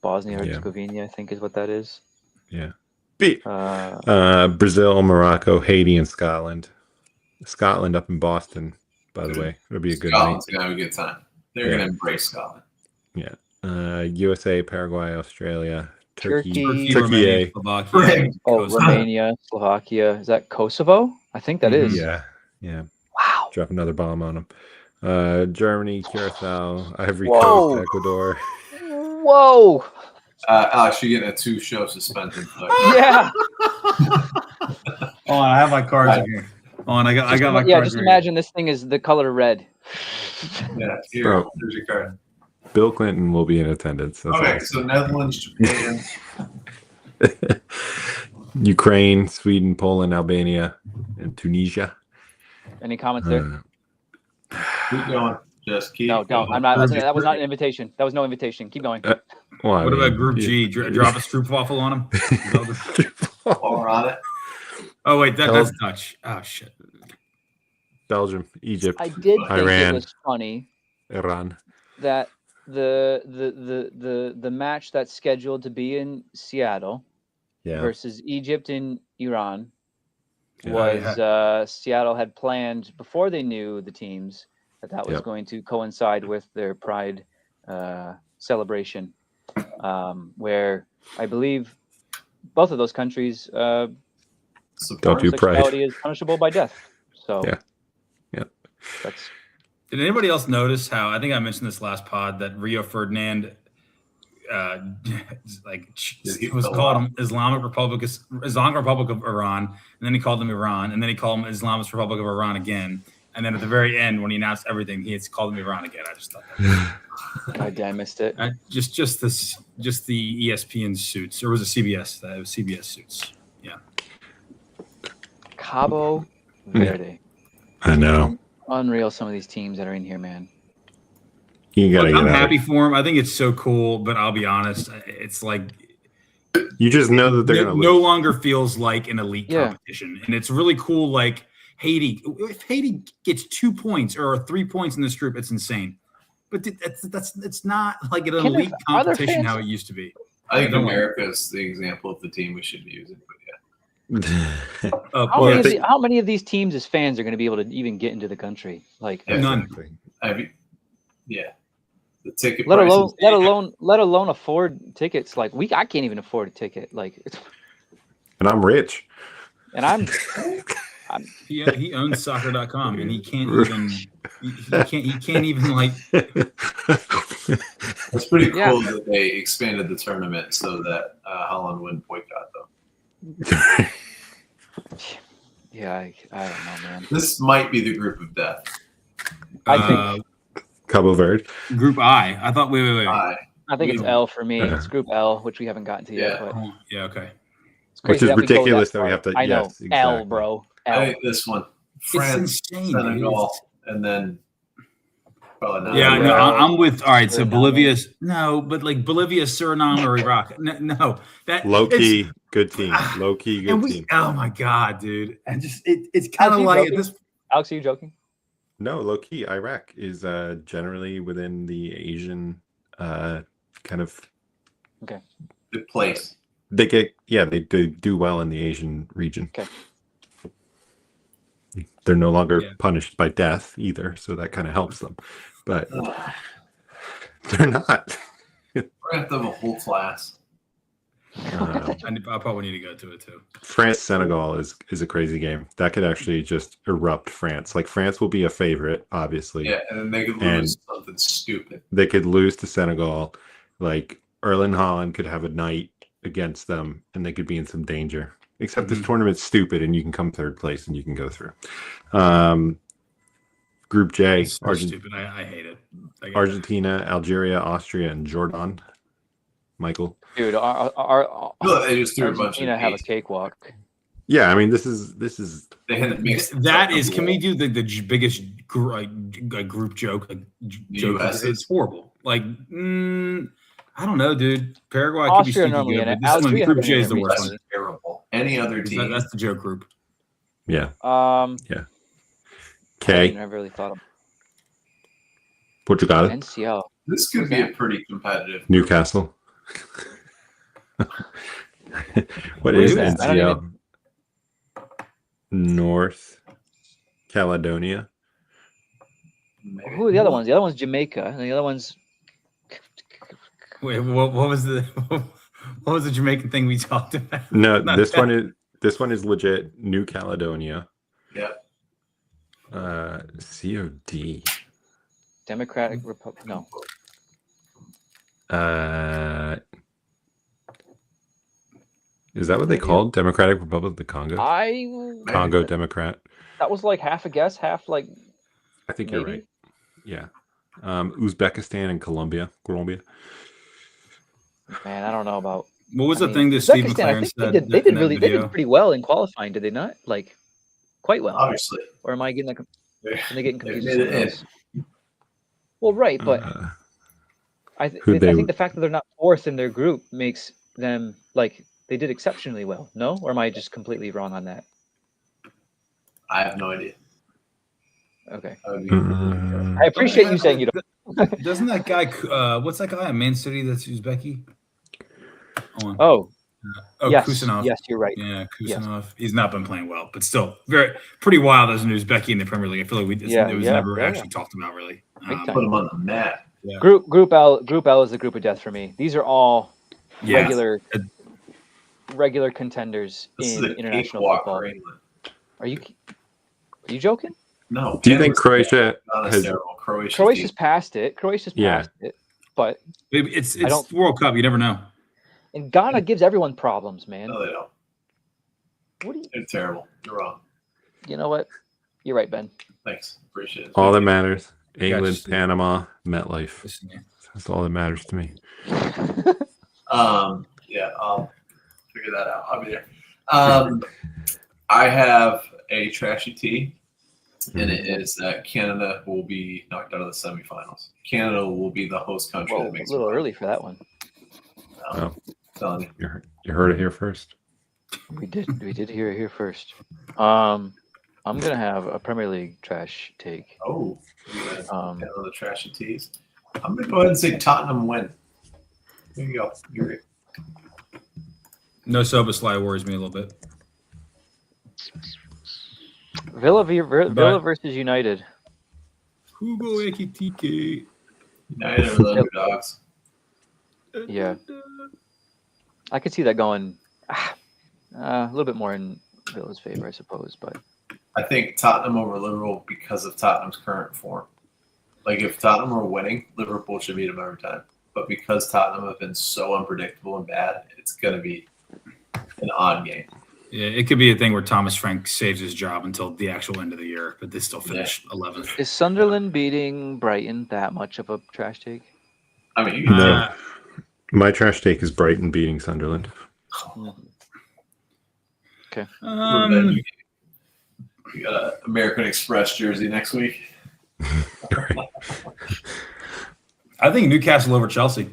Bosnia Yeah. Herzegovina. I think is what that is. Yeah. B. Uh, Brazil, Morocco, Haiti, and Scotland. Scotland up in Boston, by the way. It'll be a good night. Scotland's gonna have a good time. They're Yeah. gonna embrace Scotland. Yeah. USA, Paraguay, Australia, Turkey, Turkey, Romania, A. Slovakia, oh, Kosovo. Romania, Slovakia. Is that Kosovo? I think that is. Yeah. Yeah. Wow. Drop another bomb on them. Germany, Curacao, Ivory Whoa. Coast, Ecuador. Whoa. Alex, you're getting a 2-show suspension. Yeah. Oh, I have my cards in here. Oh, and I got my Yeah. cards Just right imagine this thing is the color red. Yeah, here, Bro. there's your card. Bill Clinton will be in attendance. That's Okay, awesome. so Netherlands, Japan. Ukraine, Sweden, Poland, Albania, and Tunisia. Any comments there? Keep going. Just keep No, don't. going. I'm not. That was not an invitation. That was no invitation. Keep going. Well, I What mean, about Group G? Drop a stroopwafel on him. While we're on it. Oh wait, that's Dutch. Oh shit. Belgium, Egypt, I did think Iran. it was funny Iran. that the match that's scheduled to be in Seattle Yeah. versus Egypt and Iran Yeah. was Seattle had planned before they knew the teams that was Yep. going to coincide with their Pride celebration, where I believe both of those countries Don't Support. do Pride. homosexuality is punishable by death. So Yeah. Yep. that's Did anybody else notice how I think I mentioned this last pod that Rio Ferdinand it was called Islamic Republic of Iran, and then he called them Iran, and then he called them Islamic Republic of Iran again, and then at the very end when he announced everything, he called them Iran again. I just thought I missed it. just the ESPN suits, or was it CBS? It was CBS suits. Yeah. Cabo Verde. I know. Unreal. Some of these teams that are in here, man. You gotta Look, I'm get out. happy for him. I think it's so cool, but I'll be honest, it's like You just know that they're gonna no lose. longer feels like an elite competition, and it's really cool. Like Haiti, if Haiti gets 2 points or 3 points in this group, it's insane. But it's not like an elite competition how it used to be. I think America is the example of the team we should be using. But yeah. How many of these teams as fans are going to be able to even get into the country? Like None. Yeah. The ticket let prices- alone afford tickets. Like I can't even afford a ticket. Like, And I'm rich. and I'm He owns soccer.com and he can't even he can't even like It's pretty cool that they expanded the tournament so that Holland wouldn't boycott them. yeah, I don't know, man. This might be the group of death. I think Cabo Verde. Group I. I thought wait. I I think it's L for me. It's Group L, which we haven't gotten to yet. But Oh, yeah, okay. it's Which crazy is that we go ridiculous that we far. have to. I know. Yes, L, exactly. bro. I L. think this one, France, insane, Senegal, and then probably not. Yeah, no, I'm with. All right, so Suriname. Bolivia's no, Suriname, or Iraq. No, that Low key, good team. Low key, And good team. oh my god, dude! And just it's kind of like joking? this. Alex, are you joking? No, low key. Iraq is generally within the Asian kind of. Good place. They do well in the Asian region. Okay. They're no longer punished by death either, so that kind of helps them. But they're not. We're gonna have to have a whole class. Uh, I probably need to go to it too. France Senegal is a crazy game. That could actually just erupt France. Like France will be a favorite, obviously. Yeah, and then they could lose something stupid. They could lose to Senegal. Like Erling Haaland could have a night against them, and they could be in some danger. Except this tournament's stupid, and you can come third place, and you can go through. Group J, It's so stupid. I hate it. Argentina, Algeria, Austria, and Jordan. Michael, Dude, They just threw a bunch of Argentina have a names. cakewalk. yeah, I mean this is They had to mix That is. Can we do the biggest group joke? Joke. US is- It's horrible. Like, I don't know, dude. Paraguay could be Austria sneaky normally good, in but it. this one, Austria Group have J been is the in it worst That's one. terrible. Any other team? That's the joke group. yeah. I Okay, never really thought of what you got? NCL. This could be a pretty competitive. Newcastle. What Who is is that? I don't NCL? North Caledonia. Maybe. Who are the other ones? The other one's Jamaica, and the other one's Wait, what was the what was the Jamaican thing we talked about? No, Not this that. one is legit. New Caledonia. Yep. COD. Democratic Republic. No, Is that what they called Democratic Republic of the Congo? Congo Democrat. That was like half a guess, half like I think you're maybe? right. Yeah. Uzbekistan and Colombia. Man, I don't know about. What was I the mean, thing that Steve Uzbekistan, I McLaren think said? they in did that really. They video? did pretty well in qualifying, did they not? Like quite well. Obviously. Or am I getting that? They- Am I getting they confused? made with it something else? Well, right, but I who'd they- think the fact that they're not fourth in their group makes them like they did exceptionally well. No, or am I just completely wrong on that? I have no idea. Okay, I would be- I appreciate you saying you don't. Doesn't that guy? What's that guy at Man City? That's Uzbeki. Hold on. Oh, yes, Kusanov. yes, you're right. Yeah, Yes. Kusanov. He's not been playing well, but still pretty wild as an Uzbeki in the Premier League. I feel like it was never actually talked about really. Big time. Put them on the map. Group L is the group of death for me. These are all regular contenders This in is a international cakewalk football. for England. Are you joking? No. Do you think Canada's Croatia not has? terrible. Croatia's passed it. Yeah. But Maybe it's don't- World Cup. You never know. and Ghana gives everyone problems, man. No, they don't. What do you? They're terrible. You're wrong. You know what? You're right, Ben. Thanks. Appreciate it. All that matters. England, Gotcha. Panama, MetLife. Listen, man. That's all that matters to me. Yeah, I'll figure that out. I'll be there. I have a trashy tea, and it is that Canada will be knocked out of the semifinals. Canada will be the host country Whoa, that a makes little it. early for that one. Oh. Telling you. You heard it here first. We did hear it here first. I'm gonna have a Premier League trash take. Oh, you guys Um, got other trashy teas. I'm gonna go ahead and say Tottenham win. There you go. You're it. No Soboslai worries me a little bit. Villa versus United. Hugo Ekitike. United are the underdogs. Yeah, I could see that going a little bit more in Villa's favor, I suppose. But I think Tottenham over Liverpool because of Tottenham's current form. Like if Tottenham were winning, Liverpool should beat them every time. But because Tottenham have been so unpredictable and bad, it's going to be an odd game. Yeah, it could be a thing where Thomas Frank saves his job until the actual end of the year, but they still finish 11th. is Sunderland beating Brighton that much of a trash take? I mean, you can No. My trash take is Brighton beating Sunderland. Um, we got an American Express jersey next week. I think Newcastle over Chelsea.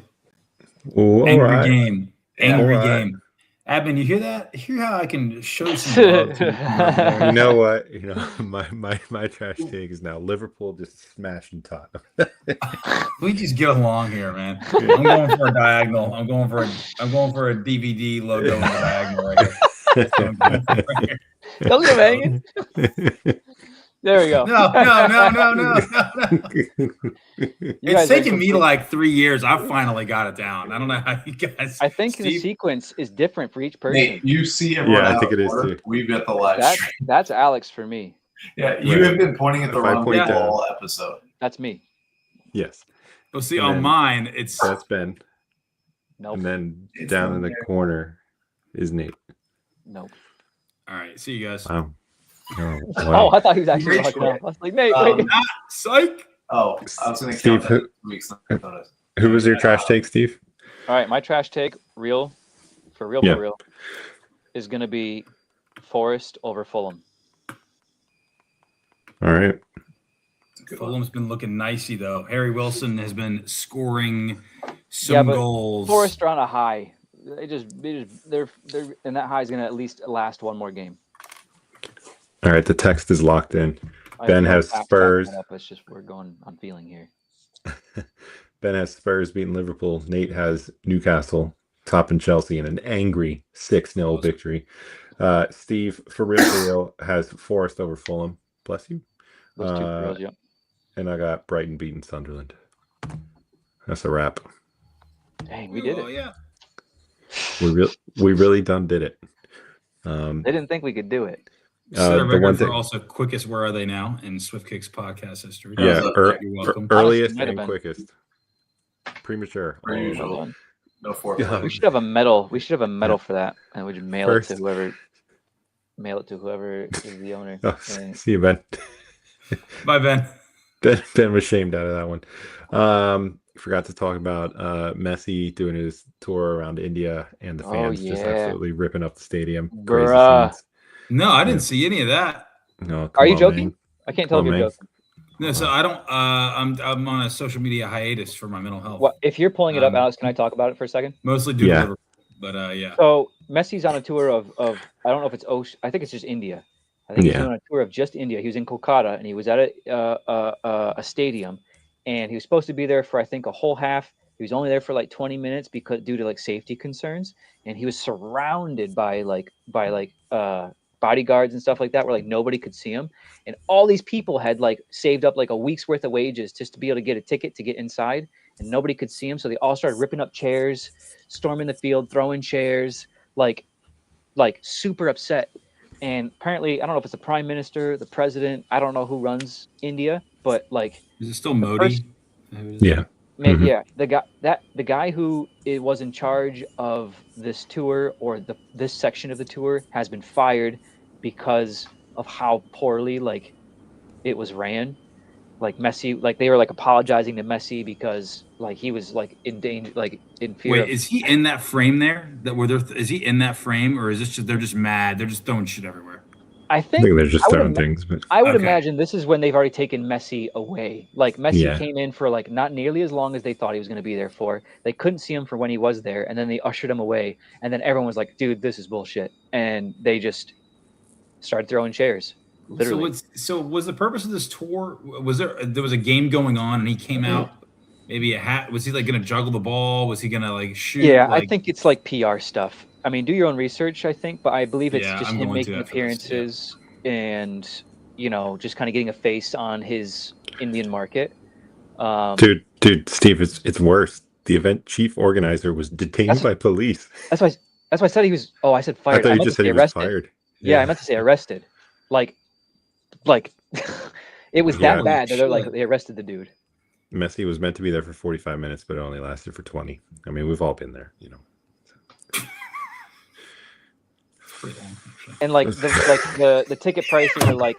All Angry right. game. Angry All right. game. Admin, you hear that? Hear how I can show you some love to You know what? My trash take is now Liverpool just smashing Tottenhm. We just get along here, man. I'm going for a diagonal. I'm going for a DVD logo in the diagonal right here. Don't get hanging. There we go. No. You It's guys are taken me complete- like 3 years. I finally got it down. I don't know how you guys. I think the Steve? sequence is different for each person. Nate, you see him Yeah, run I out think of it is order. too. We've got the live stream. That's Alex for me. Yeah, you Right. have been pointing at the If I wrong point people down- all episode. That's me. Yes. Well, see, And on then- mine, it's That's Ben. Nope. And then It's down not in the there. corner is Nate. Nope. all right. See you guys. Wow. Oh, Oh, wow. I thought he was actually Rich looking boy. up. I was like, Nate, Um, wait. Psych. Oh, I was going to Steve, count that week's notice. Who was your trash take, Steve? All right, my trash take, Yeah. for real, is going to be Forest over Fulham. All right. Good one. Fulham's been looking nicey though. Harry Wilson has been scoring some Yeah, but goals. Forest are on a high. They're and that high is going to at least last one more game. All right. The text is locked in. I Ben have no has facts backing Spurs. that up. It's just we're going on feeling here. Ben has Spurs beating Liverpool. Nate has Newcastle topping Chelsea in an angry 6-0 victory. Steve, for real, has Forest over Fulham. Bless you. Those two girls, yeah. And I got Brighton beating Sunderland. That's a wrap. Dang, we did Oh, it. yeah. We really done did it. They didn't think we could do it. Set a the record one for thing- also quickest Where Are They Now in Swift Kicks podcast history. Yeah, You're welcome. earliest might have and been. quickest. Premature. Per all of usual. them. Well done. No foreplay. We should have a medal. We should have a medal for that, and we just mail First- it to whoever. Mail it to whoever is the owner. Oh, And see you, Ben. Bye, Ben. Ben was shamed out of that one. Forgot to talk about Messi doing his tour around India and the Oh, fans just yeah. absolutely ripping up the stadium. Crazy Bruh. scenes. No, I didn't see any of that. No, Are come you on, joking? man. I can't tell if Come you're on, joking. No, so I don't. I'm on a social media hiatus for my mental health. What if you're pulling it up, Um, Alex? Can I talk about it for a second? Mostly due to Yeah. Liverpool, but yeah. So Messi's on a tour of I don't know if it's Ocean. I think it's just India. I think he's Yeah. doing a tour of just India. He was in Kolkata and he was at a stadium, and he was supposed to be there for I think a whole half. He was only there for like 20 minutes because due to like safety concerns, and he was surrounded by bodyguards and stuff like that, where like nobody could see him, and all these people had like saved up like a week's worth of wages just to be able to get a ticket to get inside, and nobody could see him, so they all started ripping up chairs, storming the field, throwing chairs, like super upset. And apparently, I don't know if it's the prime minister, the president, I don't know who runs India, but like Is it still Modi? Yeah. Mhm. yeah, the guy who was in charge of this tour or this section of the tour has been fired because of how poorly like it was ran. Like Messi, like they were like apologizing to Messi because like he was like in danger, like in fear. Wait, of, is he in that frame there? That where they're is he in that frame, or is this just they're just mad? They're just throwing shit everywhere. I I think think they're just I would throwing ima- things, but I would Okay. imagine this is when they've already taken Messi away. Like Messi Yeah. came in for like not nearly as long as they thought he was going to be there for. They couldn't see him for when he was there, and then they ushered him away. And then everyone was like, "Dude, this is bullshit," and they just started throwing chairs. Literally, So was the purpose of this tour? Was there was a game going on and he came out? Maybe a hat. Was he like going to juggle the ball? Was he going to like shoot? yeah, like, I think it's like PR stuff. I mean, do your own research, I think, but I believe it's Yeah, just I'm him going to making after this, yeah. appearances and just kind of getting a face on his Indian market. dude, Steve, it's worse. The event chief organizer was detained That's- by police. That's why I said he was. Oh, I said I fired. thought you meant just to said say he was arrested. fired. Yeah, I meant to say arrested. Like, it was that Yeah. bad that they're like Shit. they arrested the dude. Messi was meant to be there for 45 minutes, but it only lasted for 20. I mean, we've all been there, pretty long, actually. And like the ticket prices are like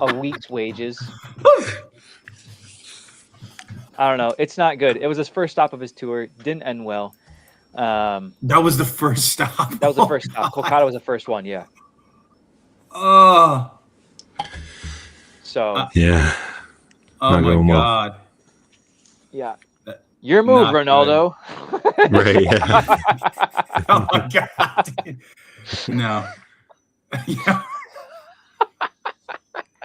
a week's wages. I don't know. It's not good. It was his first stop of his tour. Didn't end well. That That was the first stop. was the first stop. Kolkata was the first one. Yeah. Oh, So Yeah. oh Not my going well. god. yeah. That- Your move, not good. Ronaldo. Right. Yeah. Oh my god. dude. No. Yeah.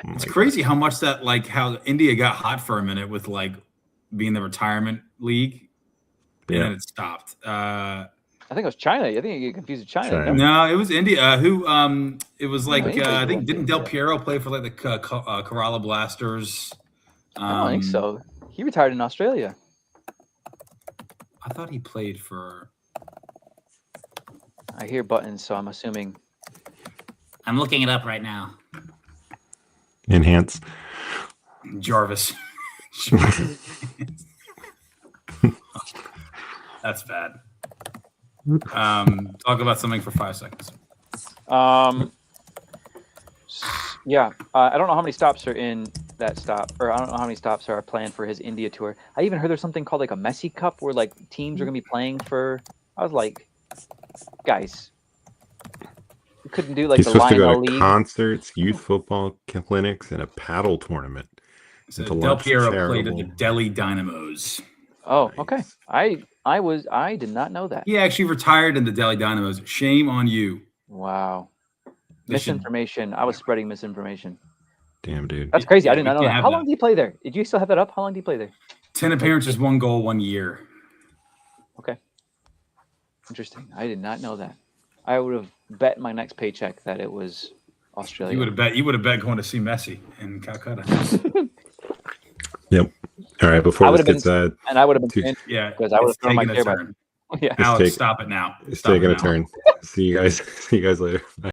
It's crazy how much that how India got hot for a minute with being the retirement league, and then Yeah. it stopped. I think it was China. I think you get confused with China. China. No, it was India. Who? It was like India I was think one. didn't Del Piero play for like the Kerala Blasters? I don't think so. He retired in Australia. I thought he played for. I hear buttons, so I'm assuming. I'm looking it up right now. Enhance. Jarvis. That's bad. Talk about something for 5 seconds. Yeah, I don't know how many stops are in that stop, or I don't know how many stops are planned for his India tour. I even heard there's something called like a Messi Cup where like teams are gonna be playing for. I was like, guys, you couldn't do like He's the supposed to Lionel go to League. concerts, youth football clinics, and a paddle tournament. So To Del launch Piero charitable- played at the Delhi Dynamos. Oh, Nice. okay. I did not know that. He actually retired in the Delhi Dynamos. Shame on you. Wow. They should- Misinformation. I was spreading misinformation. Damn, dude. That's crazy. Yeah, I did we not know can't that. have How that. long did he play there? Did you still have that up? How long did he play there? 10 appearances, 1 goal, 1 year. Okay. Interesting. I did not know that. I would have bet my next paycheck that it was Australia. You would have bet going to see Messi in Calcutta. Yep. All right. I Before would this have gets been, and I would have been Dude. paying Yeah, because I would have it's thrown my taking a chair back. turn. Yeah. Alex, take- stop it now. it's Stop taking it a now. turn. See you guys. See you guys later. Bye.